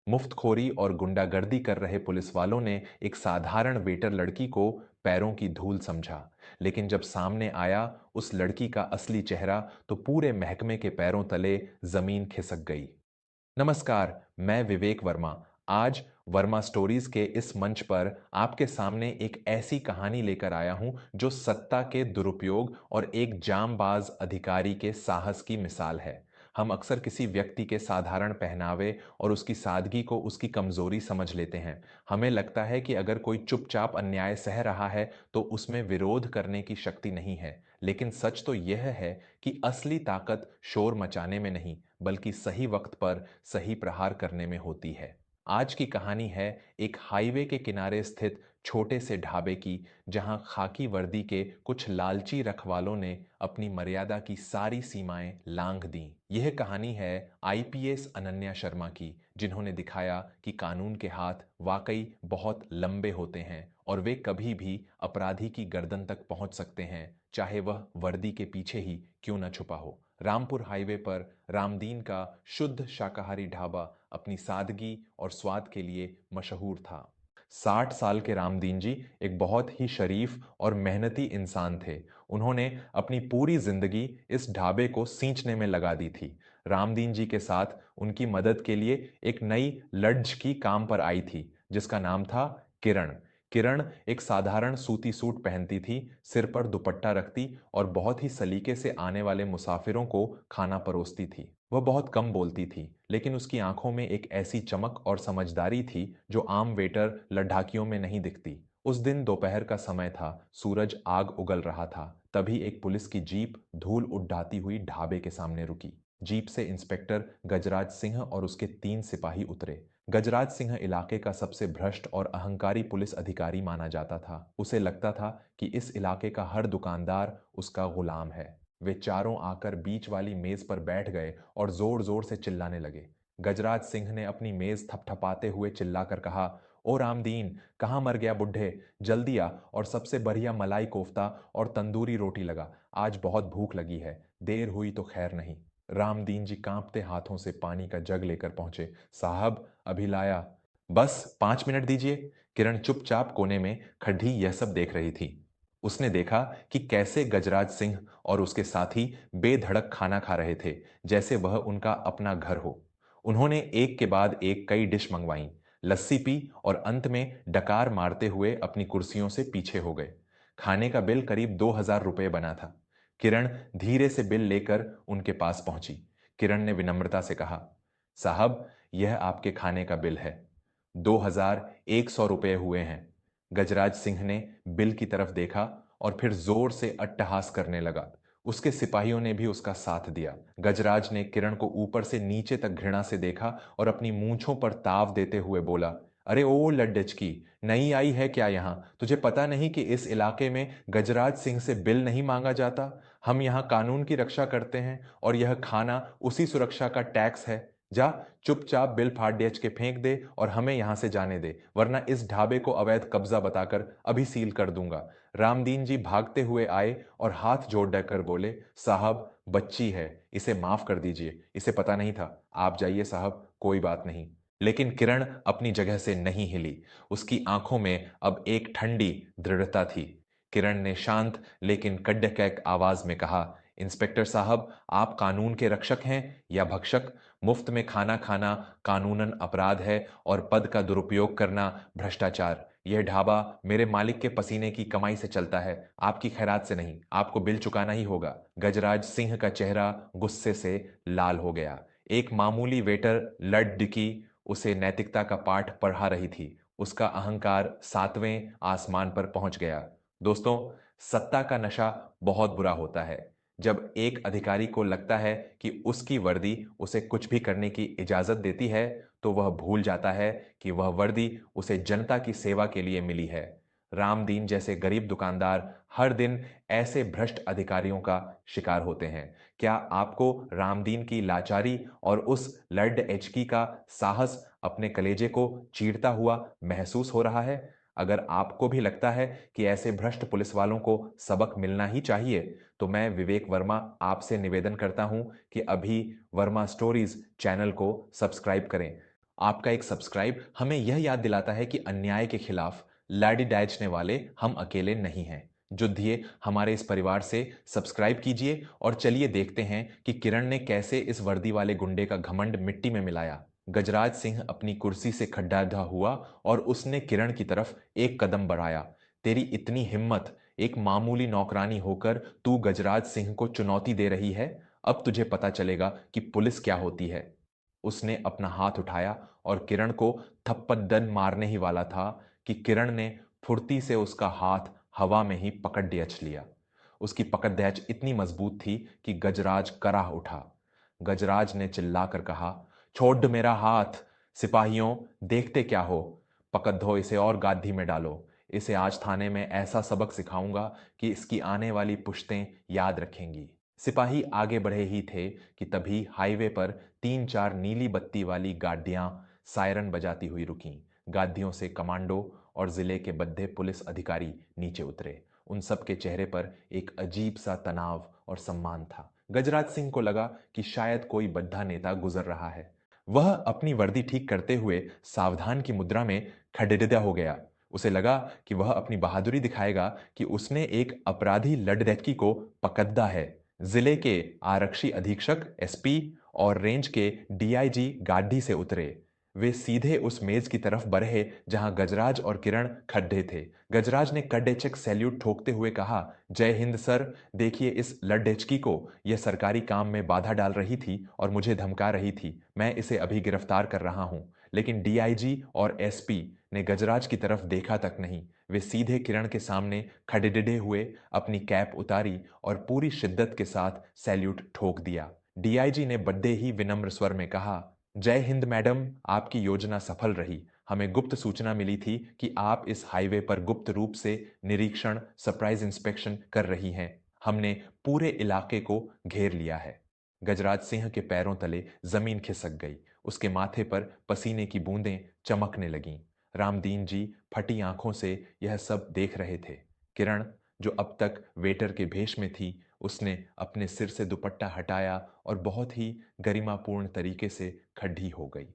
मुफ्तखोरी और गुंडागर्दी कर रहे पुलिस वालों ने एक साधारण वेटर लड़की को पैरों की धूल समझा, लेकिन जब सामने आया उस लड़की का असली चेहरा तो पूरे महकमे के पैरों तले जमीन खिसक गई। नमस्कार, मैं विवेक वर्मा। आज वर्मा स्टोरीज के इस मंच पर आपके सामने एक ऐसी कहानी लेकर आया हूं जो सत्ता के दुरुपयोग और एक जांबाज अधिकारी के साहस की मिसाल है। हम अक्सर किसी व्यक्ति के साधारण पहनावे और उसकी सादगी को उसकी कमजोरी समझ लेते हैं। हमें लगता है कि अगर कोई चुपचाप अन्याय सह रहा है तो उसमें विरोध करने की शक्ति नहीं है, लेकिन सच तो यह है कि असली ताकत शोर मचाने में नहीं, बल्कि सही वक्त पर सही प्रहार करने में होती है। आज की कहानी है एक हाईवे के किनारे स्थित छोटे से ढाबे की, जहां खाकी वर्दी के कुछ लालची रखवालों ने अपनी मर्यादा की सारी सीमाएं लांघ दी। यह कहानी है आईपीएस अनन्या शर्मा की, जिन्होंने दिखाया कि कानून के हाथ वाकई बहुत लंबे होते हैं और वे कभी भी अपराधी की गर्दन तक पहुंच सकते हैं, चाहे वह वर्दी के पीछे ही क्यों न छुपा हो। रामपुर हाईवे पर रामदीन का शुद्ध शाकाहारी ढाबा अपनी सादगी और स्वाद के लिए मशहूर था। 60 साल के रामदीन जी एक बहुत ही शरीफ और मेहनती इंसान थे। उन्होंने अपनी पूरी जिंदगी इस ढाबे को सींचने में लगा दी थी। रामदीन जी के साथ उनकी मदद के लिए एक नई लड़की काम पर आई थी, जिसका नाम था किरण। किरण एक साधारण सूती सूट पहनती थी, सिर पर दुपट्टा रखती और बहुत ही सलीके से आने वाले मुसाफिरों को खाना परोसती थी। वह बहुत कम बोलती थी, लेकिन उसकी आंखों में एक ऐसी चमक और समझदारी थी जो आम वेटर लद्दाखियों में नहीं दिखती। उस दिन दोपहर का समय था, सूरज आग उगल रहा था। तभी एक पुलिस की जीप धूल उड़ाती हुई ढाबे के सामने रुकी। जीप से इंस्पेक्टर गजराज सिंह और उसके 3 सिपाही उतरे। गजराज सिंह इलाके का सबसे भ्रष्ट और अहंकारी पुलिस अधिकारी माना जाता था। उसे लगता था कि इस इलाके का हर दुकानदार उसका गुलाम है। वे चारों आकर बीच वाली मेज पर बैठ गए और जोर जोर से चिल्लाने लगे। गजराज सिंह ने अपनी मेज थपथपाते हुए चिल्लाकर कहा, ओ रामदीन, कहाँ मर गया बुढ़े? जल्दी आ और सबसे बढ़िया मलाई कोफ्ता और तंदूरी रोटी लगा। आज बहुत भूख लगी है, देर हुई तो खैर नहीं। रामदीन जी कांपते हाथों से पानी का जग लेकर पहुंचे। साहब, अभी लाया। बस 5 मिनट दीजिए। किरण चुपचाप कोने में खड़ी यह सब देख रही थी। उसने देखा कि कैसे गजराज सिंह और उसके साथी बेधड़क खाना खा रहे थे, जैसे वह उनका अपना घर हो। उन्होंने एक के बाद एक कई डिश मंगवाई, लस्सी पी और अंत में डकार मारते हुए अपनी कुर्सियों से पीछे हो गए। खाने का बिल करीब 2000 रुपये बना था। किरण धीरे से बिल लेकर उनके पास पहुंची। किरण ने विनम्रता से कहा, साहब, यह आपके खाने का बिल है। 2100 रुपये हुए हैं। गजराज सिंह ने बिल की तरफ देखा और फिर जोर से अट्टहास करने लगा। उसके सिपाहियों ने भी उसका साथ दिया। गजराज ने किरण को ऊपर से नीचे तक घृणा से देखा और अपनी मूंछों पर ताव देते हुए बोला, अरे ओ लड्डचकी, नई आई है क्या यहां? तुझे पता नहीं कि इस इलाके में गजराज सिंह से बिल नहीं मांगा जाता? हम यहां कानून की रक्षा करते हैं और यह खाना उसी सुरक्षा का टैक्स है। जा, चुपचाप बिल फाड़ के फेंक दे और हमें यहां से जाने दे, वरना इस ढाबे को अवैध कब्जा बताकर अभी सील कर दूंगा। रामदीन जी भागते हुए आए और हाथ जोड़ कर बोले, साहब, बच्ची है, इसे माफ कर दीजिए, इसे पता नहीं था। आप जाइए साहब, कोई बात नहीं। लेकिन किरण अपनी जगह से नहीं हिली। उसकी आंखों में अब एक ठंडी दृढ़ता थी। किरण ने शांत लेकिन कड़क आवाज में कहा, इंस्पेक्टर साहब, आप कानून के रक्षक हैं या भक्षक? मुफ्त में खाना खाना कानूनन अपराध है और पद का दुरुपयोग करना भ्रष्टाचार। यह ढाबा मेरे मालिक के पसीने की कमाई से चलता है, आपकी खैरात से नहीं। आपको बिल चुकाना ही होगा। गजराज सिंह का चेहरा गुस्से से लाल हो गया। एक मामूली वेटर लड़की उसे नैतिकता का पाठ पढ़ा रही थी। उसका अहंकार 7वें आसमान पर पहुंच गया। दोस्तों, सत्ता का नशा बहुत बुरा होता है। जब एक अधिकारी को लगता है कि उसकी वर्दी उसे कुछ भी करने की इजाजत देती है, तो वह भूल जाता है कि वह वर्दी उसे जनता की सेवा के लिए मिली है। रामदीन जैसे गरीब दुकानदार हर दिन ऐसे भ्रष्ट अधिकारियों का शिकार होते हैं। क्या आपको रामदीन की लाचारी और उस लर्ड एचकी का साहस अपने कलेजे को चीरता हुआ महसूस हो रहा है? अगर आपको भी लगता है कि ऐसे भ्रष्ट पुलिस वालों को सबक मिलना ही चाहिए, तो मैं विवेक वर्मा आपसे निवेदन करता हूं कि अभी वर्मा स्टोरीज चैनल को सब्सक्राइब करें। आपका एक सब्सक्राइब हमें यह याद दिलाता है कि अन्याय के खिलाफ लड़ी डायचने वाले हम अकेले नहीं हैं। जुड़िए हमारे इस परिवार से, सब्सक्राइब कीजिए और चलिए देखते हैं कि किरण ने कैसे इस वर्दी वाले गुंडे का घमंड मिट्टी में मिलाया। गजराज सिंह अपनी कुर्सी से खड्डाढ़ा हुआ और उसने किरण की तरफ एक कदम बढ़ाया। तेरी इतनी हिम्मत, एक मामूली नौकरानी होकर तू गजराज सिंह को चुनौती दे रही है? अब तुझे पता चलेगा कि पुलिस क्या होती है। उसने अपना हाथ उठाया और किरण को थप्पड़ मारने ही वाला था कि किरण ने फुर्ती से उसका हाथ हवा में ही पकड़ डेच लिया। उसकी पकड़ दैच इतनी मजबूत थी कि गजराज कराह उठा। गजराज ने चिल्लाकर कहा, छोड़ मेरा हाथ। सिपाहियों, देखते क्या हो? पकड़ दो इसे और गाधी में डालो। इसे आज थाने में ऐसा सबक सिखाऊंगा कि इसकी आने वाली पुश्तें याद रखेंगी। सिपाही आगे बढ़े ही थे कि तभी हाईवे पर 3-4 नीली बत्ती वाली गाड़ियां सायरन बजाती हुई रुकीं। गाड़ियों से कमांडो और जिले के बद्दे पुलिस अधिकारी नीचे उतरे। उन सब के चेहरे पर एक अजीब सा तनाव और सम्मान था। गजराज सिंह को लगा कि शायद कोई बद्धा नेता गुजर रहा है। वह अपनी वर्दी ठीक करते हुए सावधान की मुद्रा में खड़ेरिया हो गया। उसे लगा कि वह अपनी बहादुरी दिखाएगा कि उसने एक अपराधी लड़डैकी को पकड़ा है। जिले के आरक्षी अधीक्षक, एसपी और रेंज के डीआईजी गाड़ी से उतरे। वे सीधे उस मेज की तरफ बढ़े जहां गजराज और किरण खड़े थे। गजराज ने कड़ेचक सैल्यूट ठोकते हुए कहा, जय हिंद सर। देखिए इस लड़डेचकी को, यह सरकारी काम में बाधा डाल रही थी और मुझे धमका रही थी। मैं इसे अभी गिरफ्तार कर रहा हूं। लेकिन डीआईजी और एसपी ने गजराज की तरफ देखा तक नहीं। वे सीधे किरण के सामने खड़े हुए अपनी कैप उतारी और पूरी शिद्दत के साथ सैल्यूट ठोक दिया। डीआईजी ने बड़े ही विनम्र स्वर में कहा, जय हिंद मैडम, आपकी योजना सफल रही। हमें गुप्त सूचना मिली थी कि आप इस हाईवे पर गुप्त रूप से निरीक्षण, सरप्राइज इंस्पेक्शन कर रही हैं। हमने पूरे इलाके को घेर लिया है। गजराज सिंह के पैरों तले जमीन खिसक गई। उसके माथे पर पसीने की बूंदें चमकने लगीं। रामदीन जी फटी आंखों से यह सब देख रहे थे। किरण, जो अब तक वेटर के भेष में थी, उसने अपने सिर से दुपट्टा हटाया और बहुत ही गरिमापूर्ण तरीके से खड़ी हो गई।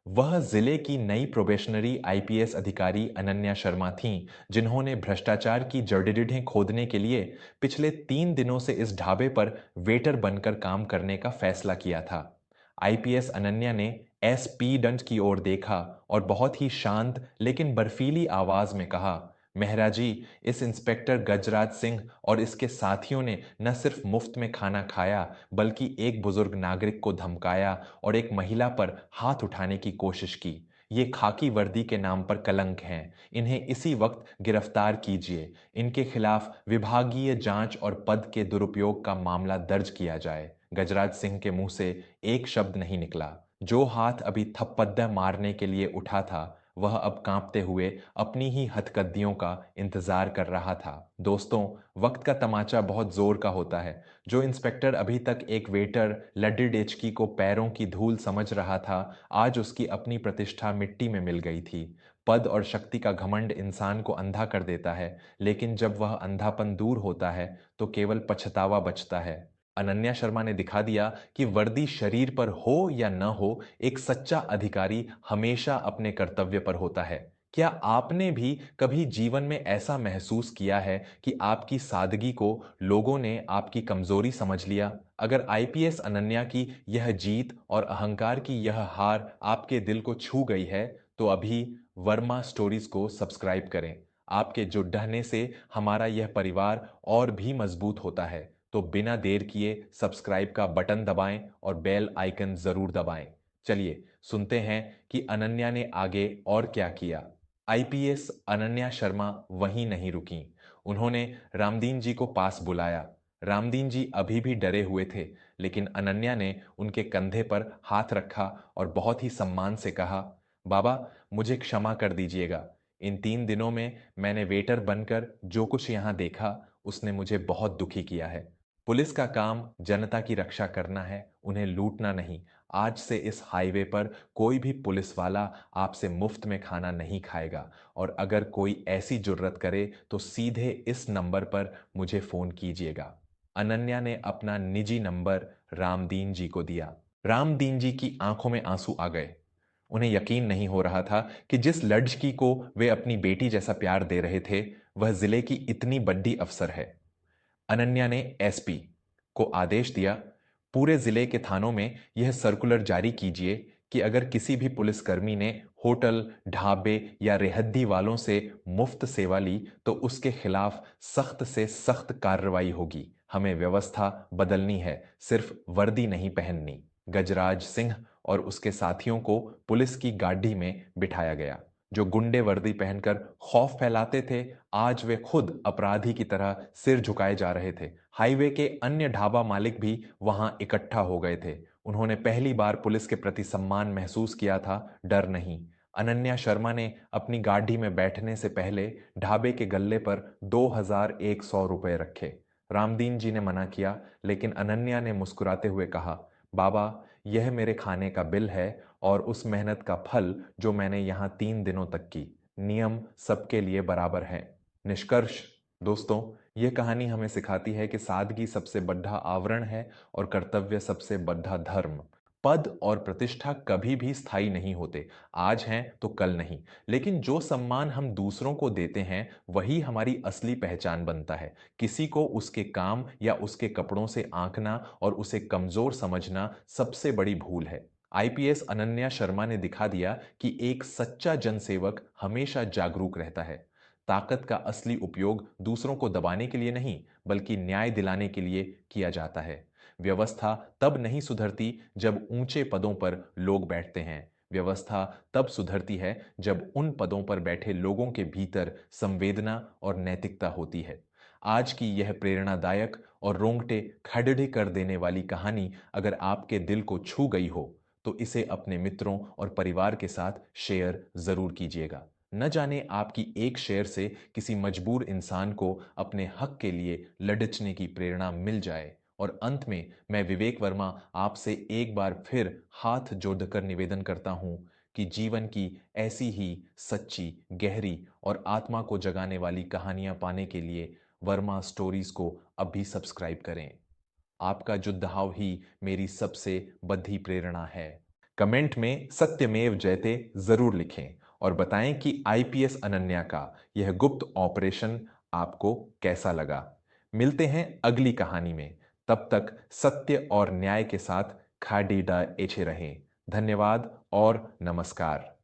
वह जिले की नई प्रोबेशनरी आईपीएस अधिकारी अनन्या शर्मा थीं, जिन्होंने भ्रष्टाचार की जड़ीबूटियां खोदने के लिए पिछले 3 दिनों से इस ढाबे पर वेटर बनकर काम करने का फैसला किया था। आईपीएस अनन्या ने एसपी दंड की ओर देखा और बहुत ही शांत लेकिन बर्फीली आवाज में कहा, मेहरा जी, इस इंस्पेक्टर गजराज सिंह और इसके साथियों ने न सिर्फ मुफ्त में खाना खाया, बल्कि एक बुजुर्ग नागरिक को धमकाया और एक महिला पर हाथ उठाने की कोशिश की। ये खाकी वर्दी के नाम पर कलंक हैं। इन्हें इसी वक्त गिरफ्तार कीजिए। इनके खिलाफ विभागीय जांच और पद के दुरुपयोग का मामला दर्ज किया जाए। गजराज सिंह के मुंह से एक शब्द नहीं निकला। जो हाथ अभी थप्पड़ मारने के लिए उठा था, वह अब कांपते हुए अपनी ही हथकंडियों का इंतजार कर रहा था। दोस्तों, वक्त का तमाचा बहुत जोर का होता है। जो इंस्पेक्टर अभी तक एक वेटर लड्डी डेचकी को पैरों की धूल समझ रहा था, आज उसकी अपनी प्रतिष्ठा मिट्टी में मिल गई थी। पद और शक्ति का घमंड इंसान को अंधा कर देता है, लेकिन जब वह अंधापन दूर होता है तो केवल पछतावा बचता है। अनन्या शर्मा ने दिखा दिया कि वर्दी शरीर पर हो या न हो, एक सच्चा अधिकारी हमेशा अपने कर्तव्य पर होता है। क्या आपने भी कभी जीवन में ऐसा महसूस किया है कि आपकी सादगी को लोगों ने आपकी कमजोरी समझ लिया? अगर आईपीएस अनन्या की यह जीत और अहंकार की यह हार आपके दिल को छू गई है, तो अभी वर्मा स्टोरीज को सब्सक्राइब करें। आपके जुट ढहने से हमारा यह परिवार और भी मजबूत होता है। तो बिना देर किए सब्सक्राइब का बटन दबाएं और बेल आइकन जरूर दबाएं। चलिए सुनते हैं कि अनन्या ने आगे और क्या किया। आईपीएस अनन्या शर्मा वहीं नहीं रुकी। उन्होंने रामदीन जी को पास बुलाया। रामदीन जी अभी भी डरे हुए थे, लेकिन अनन्या ने उनके कंधे पर हाथ रखा और बहुत ही सम्मान से कहा, बाबा, मुझे क्षमा कर दीजिएगा। इन 3 दिनों में मैंने वेटर बनकर जो कुछ यहाँ देखा, उसने मुझे बहुत दुखी किया है। पुलिस का काम जनता की रक्षा करना है, उन्हें लूटना नहीं। आज से इस हाईवे पर कोई भी पुलिस वाला आपसे मुफ्त में खाना नहीं खाएगा, और अगर कोई ऐसी जुर्रत करे तो सीधे इस नंबर पर मुझे फोन कीजिएगा। अनन्या ने अपना निजी नंबर रामदीन जी को दिया। रामदीन जी की आंखों में आंसू आ गए। उन्हें यकीन नहीं हो रहा था कि जिस लड़की को वे अपनी बेटी जैसा प्यार दे रहे थे वह जिले की इतनी बड़ी अफसर है। अनन्या ने एसपी को आदेश दिया, पूरे जिले के थानों में यह सर्कुलर जारी कीजिए कि अगर किसी भी पुलिसकर्मी ने होटल, ढाबे या रेहद्दी वालों से मुफ्त सेवा ली तो उसके खिलाफ सख्त से सख्त कार्रवाई होगी। हमें व्यवस्था बदलनी है, सिर्फ वर्दी नहीं पहननी। गजराज सिंह और उसके साथियों को पुलिस की गाड़ी में बिठाया गया। जो गुंडे वर्दी पहनकर खौफ फैलाते थे, आज वे खुद अपराधी की तरह सिर झुकाए जा रहे थे। हाईवे के अन्य ढाबा मालिक भी वहां इकट्ठा हो गए थे। उन्होंने पहली बार पुलिस के प्रति सम्मान महसूस किया था, डर नहीं। अनन्या शर्मा ने अपनी गाड़ी में बैठने से पहले ढाबे के गल्ले पर 2100 रुपए रखे। रामदीन जी ने मना किया, लेकिन अनन्या ने मुस्कुराते हुए कहा, बाबा, यह मेरे खाने का बिल है और उस मेहनत का फल जो मैंने यहाँ 3 दिनों तक की। नियम सबके लिए बराबर है। निष्कर्ष दोस्तों, यह कहानी हमें सिखाती है कि सादगी सबसे बड़ा आवरण है और कर्तव्य सबसे बड़ा धर्म। पद और प्रतिष्ठा कभी भी स्थायी नहीं होते, आज हैं तो कल नहीं। लेकिन जो सम्मान हम दूसरों को देते हैं वही हमारी असली पहचान बनता है। किसी को उसके काम या उसके कपड़ों से आंकना और उसे कमजोर समझना सबसे बड़ी भूल है। आईपीएस अनन्या शर्मा ने दिखा दिया कि एक सच्चा जनसेवक हमेशा जागरूक रहता है। ताकत का असली उपयोग दूसरों को दबाने के लिए नहीं, बल्कि न्याय दिलाने के लिए किया जाता है। व्यवस्था तब नहीं सुधरती जब ऊंचे पदों पर लोग बैठते हैं। व्यवस्था तब सुधरती है जब उन पदों पर बैठे लोगों के भीतर संवेदना और नैतिकता होती है। आज की यह प्रेरणादायक और रोंगटे खड़े कर देने वाली कहानी अगर आपके दिल को छू गई हो तो इसे अपने मित्रों और परिवार के साथ शेयर जरूर कीजिएगा। न जाने आपकी एक शेयर से किसी मजबूर इंसान को अपने हक के लिए लड़ने की प्रेरणा मिल जाए। और अंत में मैं विवेक वर्मा आपसे एक बार फिर हाथ जोड़कर निवेदन करता हूं कि जीवन की ऐसी ही सच्ची, गहरी और आत्मा को जगाने वाली कहानियां पाने के लिए वर्मा स्टोरीज को अभी सब्सक्राइब करें। आपका जुड़ाव ही मेरी सबसे बड़ी प्रेरणा है। कमेंट में सत्यमेव जयते जरूर लिखें और बताएं कि आईपीएस अनन्या का यह गुप्त ऑपरेशन आपको कैसा लगा। मिलते हैं अगली कहानी में। तब तक सत्य और न्याय के साथ खाडी डा एचे रहें। धन्यवाद और नमस्कार।